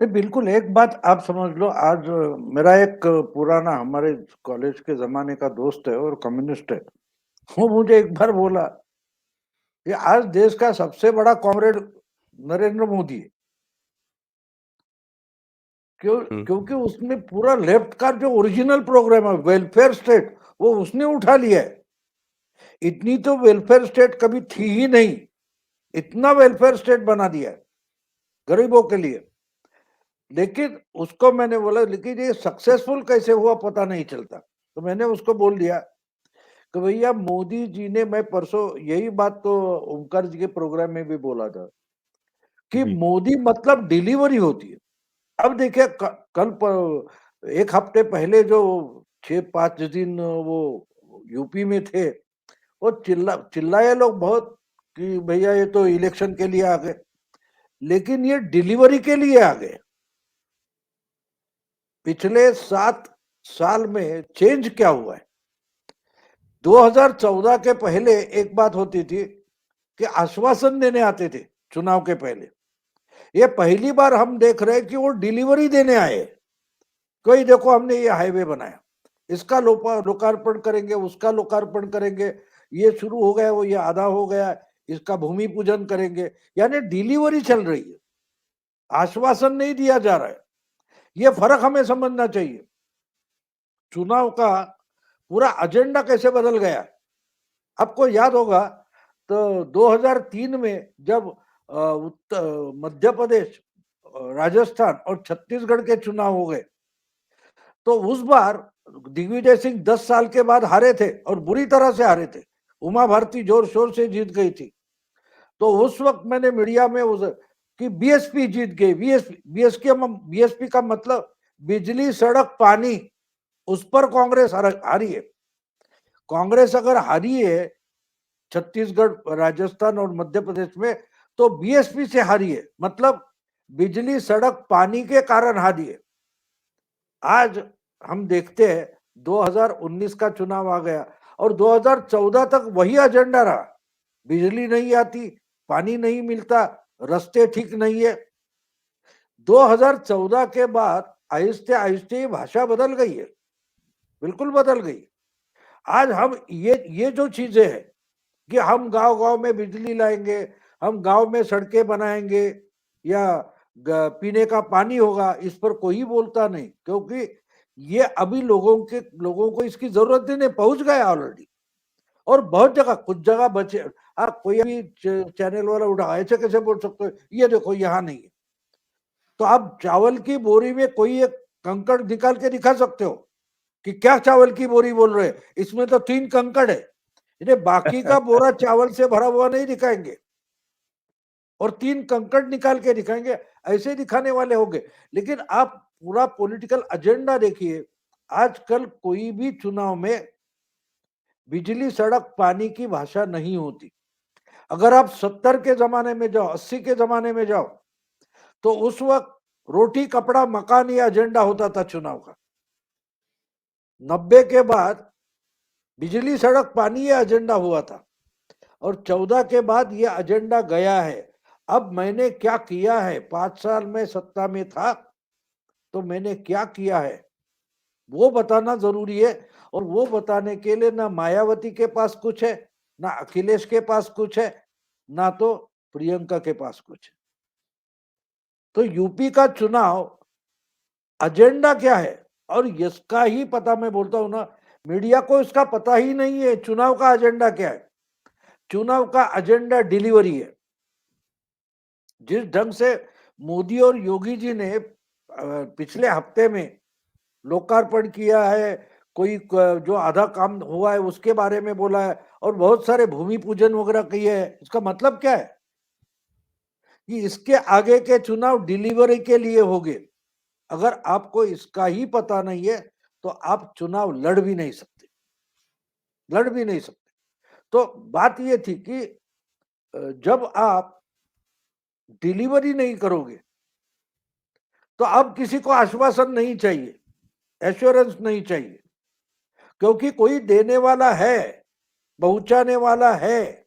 बिल्कुल, एक बात आप समझ लो। आज मेरा एक पुराना हमारे कॉलेज के ज़माने का दोस्त है और कम्युनिस्ट है। वो मुझे एक बार बोला कि आज देश का सबसे बड़ा कॉमरेड नरेंद्र मोदी है। क्यों? हुँ, क्योंकि उसने पूरा लेफ्ट का जो ओरिजिनल प्रोग्राम है वेलफेयर स्टेट, वो उसने उठा लिया है। इतनी तो वेलफेयर स्टेट कभी थी ही नहीं, इतना वेलफेयर स्टेट बना दिया है गरीबों के लिए। लेकिन उसको मैंने बोला, लेकिन ये सक्सेसफुल कैसे हुआ पता नहीं चलता। तो मैंने उसको बोल दिया कि भैया मोदी जी ने, मैं परसों यही बात तो ओमकार जी के प्रोग्राम में भी बोला था कि जी, मोदी मतलब डिलीवरी होती है। अब देखिए एक हफ्ते पहले जो 6-5 दिन वो यूपी में थे, वो चिल्लाए लोग बहुत कि भैया ये तो इलेक्शन के लिए आ गए, लेकिन ये डिलीवरी के लिए आ गए। पिछले 7 साल में चेंज क्या हुआ है? 2014 के पहले एक बात होती थी कि आश्वासन देने आते थे चुनाव के पहले। ये पहली बार हम देख रहे हैं कि वो डिलीवरी देने आए। कोई देखो हमने ये हाईवे बनाया, इसका लोकार्पण करेंगे, उसका लोकार्पण करेंगे, ये शुरू हो गया, वो ये आधा हो गया, इसका भूमि पूजन करेंगे। यानी डिलीवरी चल रही है, आश्वासन नहीं दिया जा रहा है। ये फर्क हमें समझना चाहिए। चुनाव का पूरा एजेंडा कैसे बदल गया। आपको याद होगा तो 2003 में जब उत्तर मध्य प्रदेश, राजस्थान और छत्तीसगढ़ के चुनाव हो गए, तो उस बार दिग्विजय सिंह 10 साल के बाद हारे थे और बुरी तरह से हारे थे। उमा भारती जोर शोर से जीत गई थी। तो उस वक्त मैंने मीडिया में उस कि बीएसपी जीत गई। बीएसपी का मतलब बिजली, सड़क, पानी, उस पर कांग्रेस हारी है। कांग्रेस अगर हारी है छत्तीसगढ़, राजस्थान और मध्य प्रदेश में, तो बीएसपी से हारी है, मतलब बिजली, सड़क, पानी के कारण हारी है। आज हम देखते हैं 2019 का चुनाव आ गया और 2014 तक वही एजेंडा रहा। बिजली नहीं आती, पानी नहीं मिलता, रास्ते ठीक नहीं है। 2014 के बाद आहिस्ते आहिस्ते भाषा बदल गई है, बिल्कुल बदल गई। आज हम ये जो चीजें हैं कि हम गांव गांव में बिजली लाएंगे, हम गांव में सड़कें बनाएंगे, या पीने का पानी होगा, इस पर कोई बोलता नहीं, क्योंकि ये अभी लोगों को इसकी जरूरत नहीं, पहुंच गया ऑलरेडी। और बहुत जगह, कुछ जगह बचे। कोई अभी चैनल वाला उठा, ऐसे कैसे बोल सकते हो, ये देखो यहाँ नहीं है। तो आप चावल की बोरी में कोई एक कंकड़ निकाल के दिखा सकते हो कि क्या चावल की बोरी बोल रहे हैं, इसमें तो 3 कंकड़ है। इन्हें बाकी का बोरा चावल से भरा हुआ नहीं दिखाएंगे और 3 कंकड़ निकाल के दिखाएंगे, ऐसे दिखाने वाले होंगे। लेकिन आप पूरा पॉलिटिकल एजेंडा देखिए। आजकल कोई भी चुनाव में बिजली, सड़क, पानी की भाषा नहीं होती। अगर आप 70 के जमाने में जाओ, 80 के जमाने में जाओ, तो उस वक्त रोटी, कपड़ा, मकान ये एजेंडा होता था चुनाव का। 90 के बाद बिजली, सड़क, पानी ये एजेंडा हुआ था और 14 के बाद ये एजेंडा गया है। अब मैंने क्या किया है, 5 साल में सत्ता में था तो मैंने क्या किया है वो बताना जरूरी है। और वो बताने के लिए ना मायावती के पास कुछ है, ना अखिलेश के पास कुछ है, ना तो प्रियंका के पास कुछ है। तो यूपी का चुनाव एजेंडा क्या है, और इसका ही पता, मैं बोलता हूं ना, मीडिया को इसका पता ही नहीं है चुनाव का एजेंडा क्या है। चुनाव का एजेंडा डिलीवरी है। जिस ढंग से मोदी और योगी जी ने पिछले हफ्ते में लोकार्पण किया है, कोई जो आधा काम हुआ है उसके बारे में बोला है, और बहुत सारे भूमि पूजन वगैरह किए है, इसका मतलब क्या है कि इसके आगे के चुनाव डिलीवरी के लिए होंगे। अगर आपको इसका ही पता नहीं है तो आप चुनाव लड़ भी नहीं सकते, लड़ भी नहीं सकते। तो बात यह थी कि जब आप डिलीवरी नहीं करोगे तो अब किसी को आश्वासन नहीं चाहिए, एश्योरेंस नहीं चाहिए, क्योंकि कोई देने वाला है, पहुंचाने वाला है।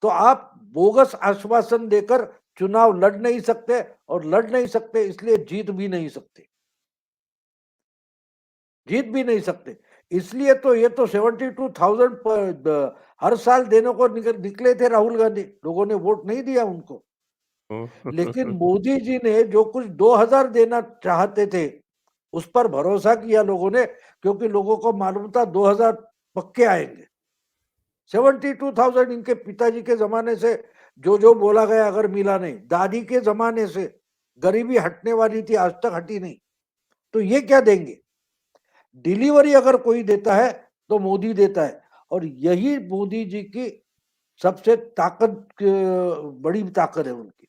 तो आप बोगस आश्वासन देकर चुनाव लड़ नहीं सकते, और लड़ नहीं सकते इसलिए जीत भी नहीं सकते, जीत भी नहीं सकते। इसलिए तो ये तो 72,000 हर साल देने को निकले थे राहुल गांधी, लोगों ने वोट नहीं दिया उनको। लेकिन मोदी जी ने जो कुछ 2,000 देना चाहते थे, उस पर भरोसा किया लोगों ने, क्योंकि लोगों को मालूम था 2,000 पक्के आएंगे। 72,000 इनके पिताजी के जमाने से जो जो बोला गया अगर मिला नहीं, दादी के जमाने से गरीबी हटने वाली थी, आज तक हटी नहीं, तो ये क्या देंगे? डिलीवरी अगर कोई देता है तो मोदी देता है, और यही मोदी जी की सबसे बड़ी ताकत है उनकी।